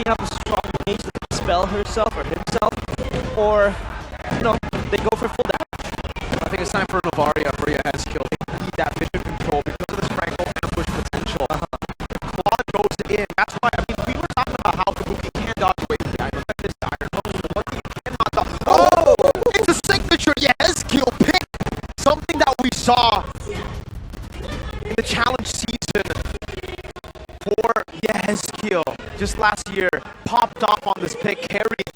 picking up a strong mage that can spell herself or himself, or they go for full damage. I think it's time for Novaria for Yaez kill. They need that vision control because of this Franco ambush potential. Claude goes in. That's why, I mean, we were talking about how Kabuki can dodge away from the iron. This iron hook, what he cannot dodge. Oh! It's a signature Yaez kill pick. Something that we saw in the challenge season for Yaez kill just last year. Popped off on this pick, carried.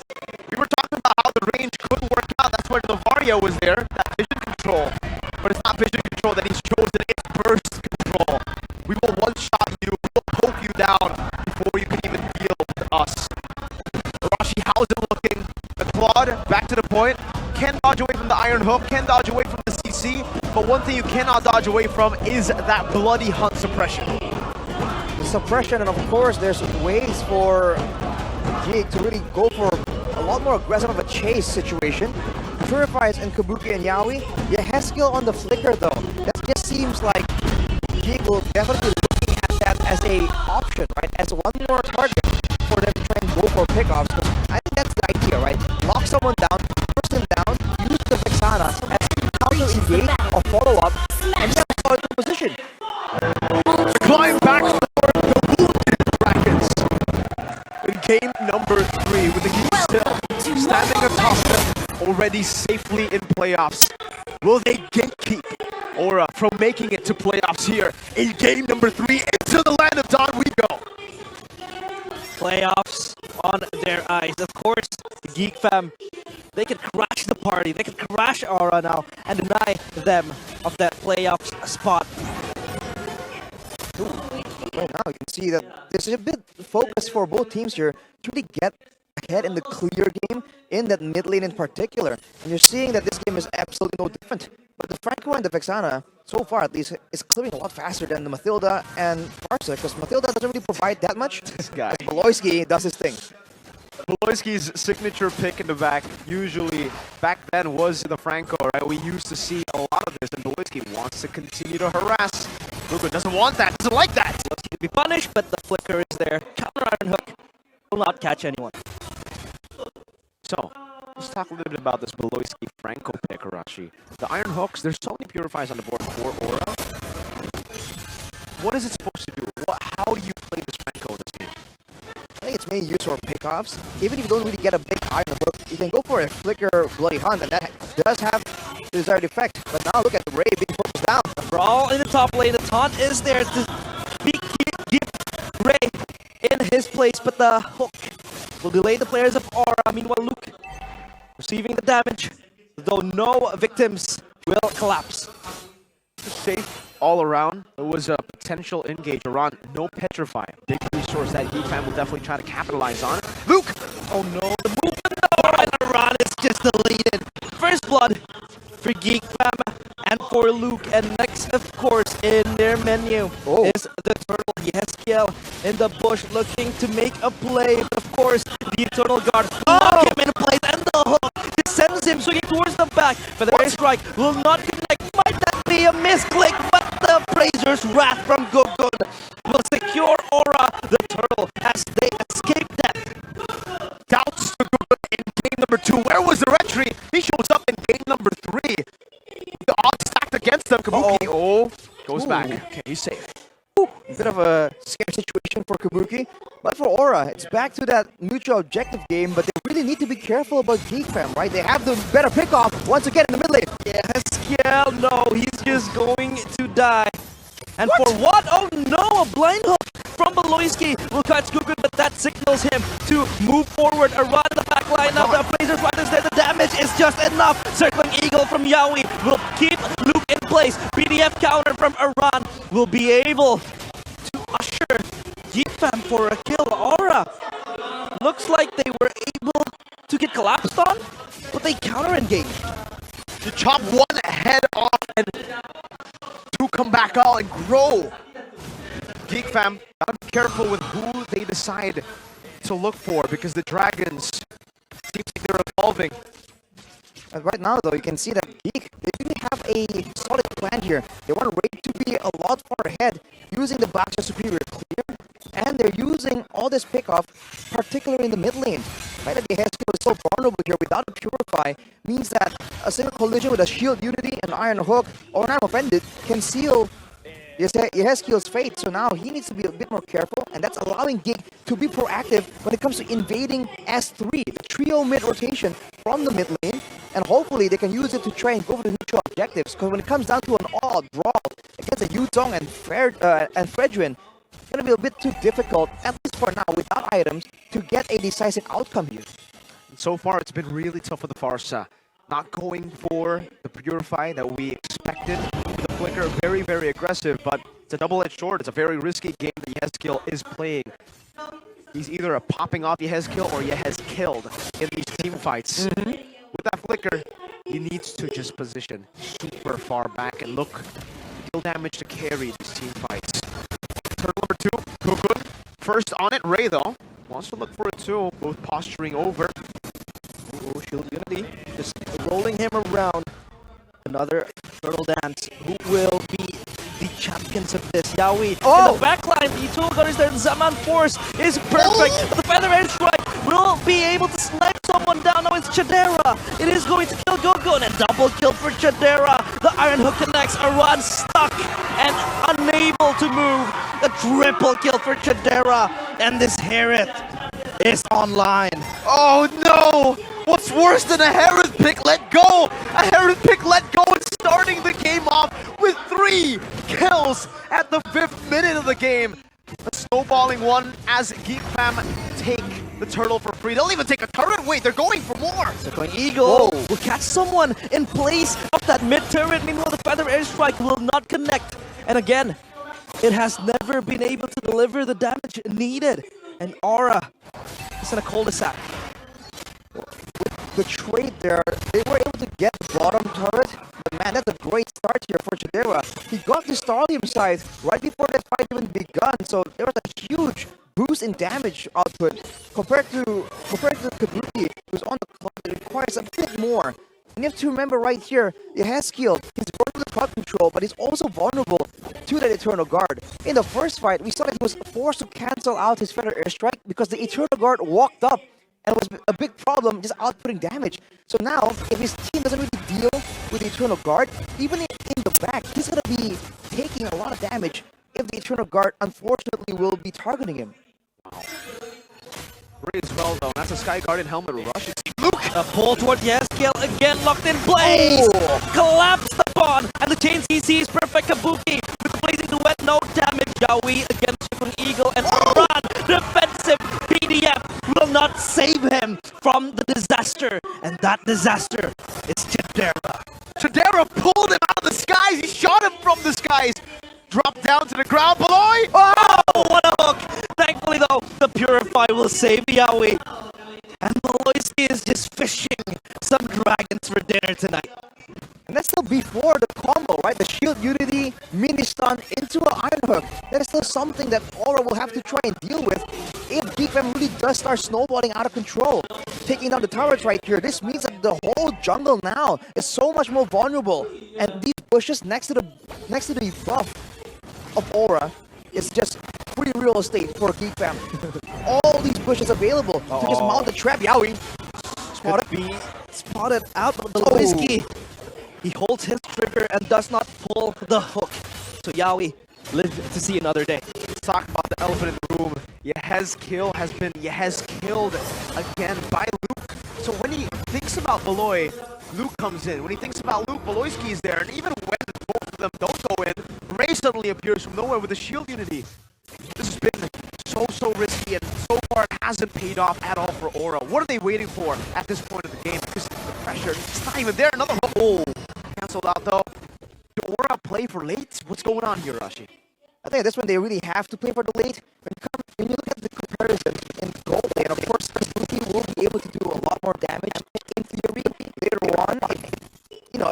We were talking about how the range could work out. That's where Novaria was there, that vision control. But it's not vision control that he's chosen, it's burst control. We will one-shot you, we will poke you down before you can even deal with us. Arashi, how's it looking? The Claude, back to the point, can dodge away from the iron hook, can dodge away from the CC, but one thing you cannot dodge away from is that bloody hunt suppression. The suppression, and of course there's ways for GEEK to really go for a lot more aggressive of a chase situation. Purifies and Kabuki and Yaoi. Yaez on the flicker though. That just seems like GEEK will definitely be looking at that as a option, right? As one more target for them to try and go for pickoffs. Because I think that's the idea, right? Lock someone down, force them down, use the Vexana as counter engage or follow up, and you have a solid position. Climb back for the wounded Dragons in game number 3 with the GEEK still standing atop them, already safely in playoffs. Will they gatekeep Aura from making it to playoffs here in game number 3? Into the land of Dawn we go. Playoffs on their eyes. Of course, the GEEK fam, they can crash the party. They can crash Aura now and deny them of that playoffs spot. Right now, you can see that there's a bit of focus for both teams here to really get ahead in the clear game in that mid lane in particular. And you're seeing that this game is absolutely no different. But the Franco and the Vexana, so far at least, is clearing a lot faster than the Mathilda and Farsa, because Mathilda doesn't really provide that much. This guy. Maloysky does his thing. Maloysky's signature pick in the back usually back then was the Franco, right? We used to see a lot of this, and Maloysky wants to continue to harass. Luka doesn't want that, doesn't like that. Maloysky to be punished, but the flicker is there. Counter iron hook will not catch anyone. So, let's talk a little bit about this Maloysky Franco pick, Arashi. The iron hooks, there's so many purifies on the board for Aura. What is it supposed to do? How do you play this Franco in this game? I think it's mainly used for pickoffs. Even if you don't really get a big iron hook, you can go for a flicker bloody hunt, and that does have the desired effect. But now look at the Ray being focused down. Brawl in the top lane. The taunt is there to keep Ray in his place, but the hook will delay the players of Aura. Meanwhile, Luke receiving the damage, though no victims will collapse. Safe all around. It was a potential engage around no petrify. Big resource that GEEK fan will definitely try to capitalize on. Luke! Oh no, the movement no, and Aran is just deleted. First blood for GEEK fam and for Luke. And next, of course, in their menu is the turtle Yaez in the bush looking to make a play. But of course, the Eternal Guard lock him in place, and the hook just sends him swinging towards the back. But the air strike will not connect. Might that be a misclick? But the Brazer's Wrath from Gogun will secure Aura, the turtle, as they escape death. Doubts to Gogun in game number 2. Where was the retry? He shows up in game number 3. The odds stacked against them. Kabuki goes back. Okay, he's safe. A bit of a scary situation for Kabuki. But for Aura, it's back to that mutual objective game, but they really need to be careful about GEEK fam, right? They have the better pickoff once again in the mid lane. Yaez, no, he's just going to die. And for what? Oh no, a blind hook from Maloysky will catch Gogun, but that signals him to move forward around the back line. Now the Blazers right is there, the damage is just enough. Circling Eagle from Yaoi will keep Luke in place. PDF counter from Iran will be able to usher GEEK fam for a kill. Aura looks like they were able to get collapsed on, but they counter engage. To chop one head off and to come back out and grow. GEEK fam, gotta be careful with who they decide to look for, because the Dragons seems like they're evolving. And right now, though, you can see that GEEK, they really have a solid plan here. They want Raid to be a lot far ahead, using the Blackstar Superior clear, and they're using all all this pickoff, particularly in the mid lane. The fact that the Heskil is so vulnerable here without a Purify means that a single collision with a Shield Unity and Iron Hook, or I'm offended, can seal Yehezkiel's fate. So now he needs to be a bit more careful, and that's allowing GEEK to be proactive when it comes to invading S3, the trio mid rotation from the mid lane, and hopefully they can use it to try and go for the neutral objectives. Because when it comes down to an all-out brawl against a Yuzong and Fredrin, it's going to be a bit too difficult, at least for now, without items, to get a decisive outcome here. So far, it's been really tough for the Farsa. Not going for the Purify that we expected. The Flicker, very, very aggressive, but it's a double-edged sword. It's a very risky game that Yehezkiel is playing. He's either popping off Yehezkiel or Yehezkilled in these team fights. With that Flicker, he needs to just position super far back and look, deal damage to carry these team fights. Turn number 2, Kukun. First on it, Ray though. Wants to look for it too, both posturing over. Oh, Shield Unity just rolling him around. Another turtle dance. Who will be the champions of this? Yawi in the backline. The Turtle Guard is there. Zaman Force is perfect. But the Feather Edge Strike will be able to snipe someone down. Now it's Chadera. It is going to kill Gogo, and a double kill for Chadera. The Iron Hook connects. Aran stuck and unable to move. The triple kill for Chadera. And this Hereth is online. Oh no! What's worse than a Hereth pick let go? A Hereth pick let go and starting the game off with 3 kills at the 5th minute of the game. A snowballing one as GEEK fam take the turtle for free. They'll even take a turret. Wait, they're going for more. Going Eagle will catch someone in place of that mid turret. Meanwhile, the Feather Airstrike will not connect. And again, it has never been able to deliver the damage needed. And Aura is in a cul-de-sac. The trade there, they were able to get the bottom turret, but man, that's a great start here for Chadera. He got the Starlium side right before that fight even begun, so there was a huge boost in damage output compared to Kabuki, who's on the clock. It requires a bit more. And you have to remember right here, Yehezkiel, he's going to the crowd control, but he's also vulnerable to that Eternal Guard. In the first fight, we saw that he was forced to cancel out his Feather Airstrike because the Eternal Guard walked up. And it was a big problem just outputting damage. So now, if his team doesn't really deal with the Eternal Guard, even in the back, he's going to be taking a lot of damage if the Eternal Guard, unfortunately, will be targeting him. Wow. Great as well, though. That's a Sky Guardian helmet rush. It's Luke! A pull toward Yehezkiel, again locked in place! Collapsed upon! And the chain CC is perfect. Kabuki with the blazing duet, no damage. Yawi against Chipping Eagle, and Aran, defensive PDF, will not save him from the disaster. And that disaster is Chadera. Chadera pulled him out of the skies. He shot him from the skies. Dropped down to the ground. Beloy! Oh, what a hook! Thankfully, though, the Purify will save Yawi. And Maloysi is just fishing some dragons for dinner tonight. And that's still before the combo, right? The Shield Unity, mini stun into an Iron Hook. That is still something that Aura will have to try and deal with if GEEK fam really does start snowballing out of control. Taking down the turrets right here, this means that the whole jungle now is so much more vulnerable. And these bushes next to the buff of Aura is just free real estate for GEEK fam. All these bushes available to just mount the trap. Yawi Spotted out of the whiskey. He holds his trigger and does not pull the hook. So Yawi live to see another day. Let's talk about the elephant in the room. Yehezkiel has been Yehezkilled again by Luke. So when he thinks about Beloy, Luke comes in. When he thinks about Luke, Beloyski is there. And even when both of them don't go in, Ray suddenly appears from nowhere with a Shield Unity. This has been so risky, and so far it hasn't paid off at all for Aura. What are they waiting for at this point of the game? Because the pressure, it's not even there. Another hook. Oh, canceled out though. Did Aura play for late? What's going on here, Rashi? I think at this one they really have to play for the late. When you look at the comparison in gold lane, of course, Kabuki will be able to do a lot more damage in theory later on.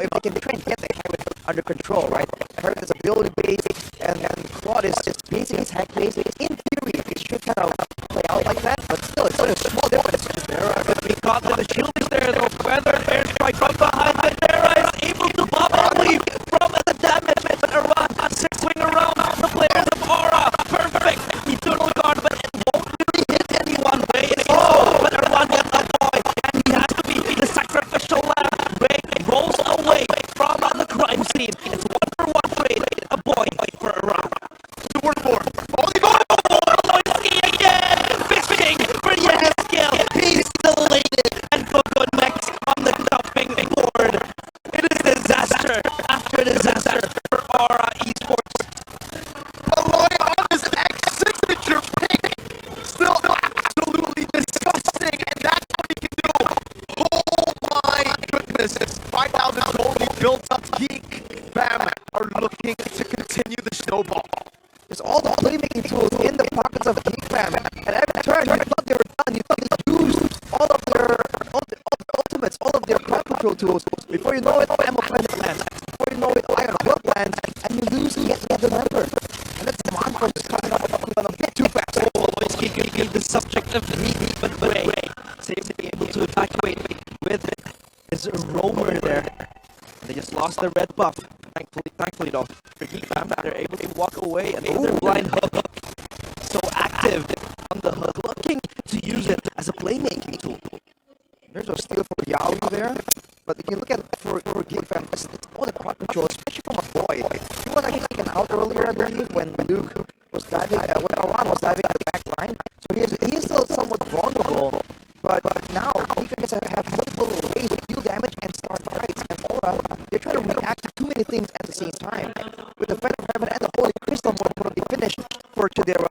If they can try and get the Herald under control, right? Herald is ability based, and Claude is basic attack based. In theory, it should kind of play out like that, but still, it's only a small difference. He caught the shield is there though. Feather Airstrike from behind. Chadera is able to pop a leap from the damage. But Aran six swing around the players of Aura. Perfect. Eternal Guard, but it won't really this 5,000 slowly built up GEEK Bam are looking to continue the snowball. There's all the playmaking tools in the pockets of GEEK Bam. At every turn, you thought they were done. You thought they used all of their ultimates, all of their crowd control tools. Before you know it, Ammo Planet lands. Before you know it, Iron Hook lands, and you lose yet another member. And that's the Monfort is coming up a bit too fast. Maloysky could be the subject of heat, but Ray seems to be able to evacuate with his roamer there. They just lost their red buff. Thankfully though, for GEEK Bam, they're able to walk away and their blind hook so active on the hook, looking to use it as a playmaking tool. There's a steal for Yaoi there, but you can look at it for GEEK Bam, it's all the crowd control, especially from a boy. He was actually taken out earlier, I believe, when Luke was diving, when Aran was diving at the back line. So he is still somewhat vulnerable, but now GEEK Bam just have multiple ways to deal damage and start fights. And Aura, they're trying to react to too many things at the same time. With the Feather Heaven and the Holy Crystal more probably finished for Chidera.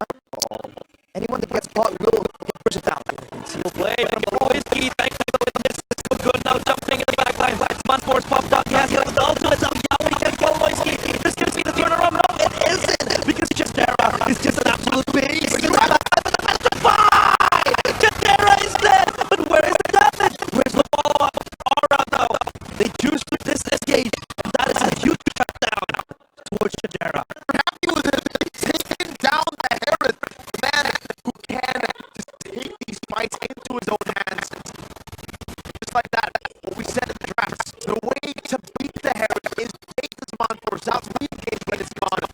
Anyone that gets caught will push it down. Seal play from Maloysky. Thankfully, this is still good now. Jumping in the back line. Manforce popped up. He has the ultimate. Yaoi can kill Maloysky. This could be the turnaround. No, it isn't. Because Chidera is just an absolute beast. Chidera is dead. But where is the damage? Where's the follow-up? Aura, though. They choose to disengage. And that is a huge shutdown towards Chidera. Happy with it. Taking down the Herod, man who can just take these fights into his own hands. Just like that, what we said in the drafts, the way to beat the Herod is take this Monforce out, leave game when it's gone.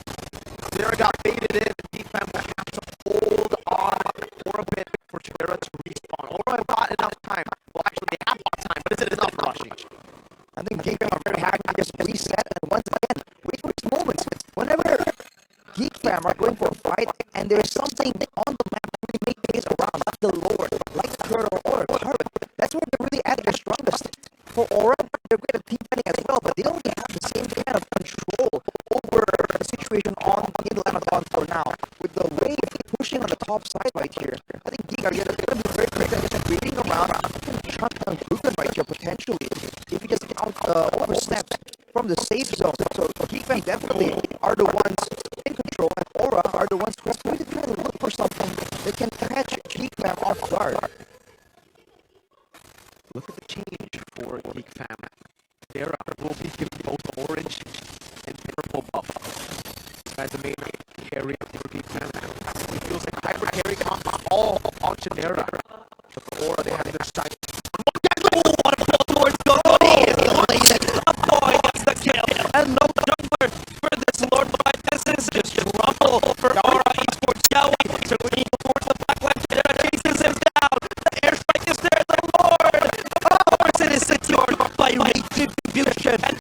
Chidera got baited in, GEEK Bam will have to hold on for a bit for Chidera to respawn. Aura have got enough time. Well, actually, they have got time, but is it enough rushing? I think GEEK Bam are very happy to just reset and once again wait for these moments. Whenever GEEK Bam are going for a fight and there's something on the map that really make things around, like the Lord, like the Turtle or a Carrot, that's where they're really at their strongest. For Aura, they're great at team fighting as well, but they don't have the same kind of control over the situation in Lanathon for now. With the wave pushing on the top side right here, I think GEEK are going to be very great at just waiting around and chunk down Brooklyn right here potentially. If he just oversteps from the safe zone. So GEEK Bam definitely are the ones in control, and Aura are the ones who are going to try to look for something that can catch GEEK Bam off guard. Look at the change for GEEK Bam. Chidera will be given both orange and purple buff. This guy's the main carry for GEEK Bam. He feels like hyper carry combo all on Chidera. But for Aura, they have their sight. Oh, what a pull towards Gogo. He is elated. A boy gets the kill. And no jumper for this Lord Blight. This is just trouble for Aura Esports. Yaoi certainly towards the back line. Chidera chases him down. The airstrike is there. The Lord. Of course it is secured by retribution. And